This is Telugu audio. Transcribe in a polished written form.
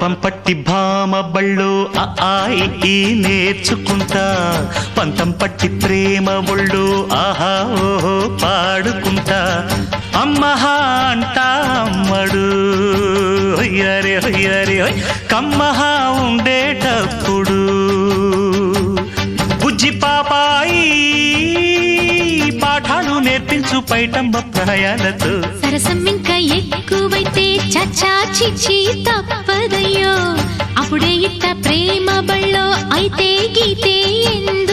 బలపం పట్టి భామ బళ్ళు ఈ నేర్చుకుంటా పంతం పట్టి ప్రేమ ఒళ్ళు ఆహా ఓహో పాడుకుంటా అమ్మహా అంటా అమ్మడు హొయ్యరే హొయ్యరే కమ్మహా ఉండేటప్పుడు బుజ్జి పాపాయి పాఠాలు నేర్పించు పైటమ్మ ప్రాయాలతో సరసం ఇంకా ఎక్కువైతే చచ్చా చిచ్చి తప్పదయ్యో అప్పుడే ఇట్ట ప్రేమ బళ్ళో అయితే గీతే ఎందు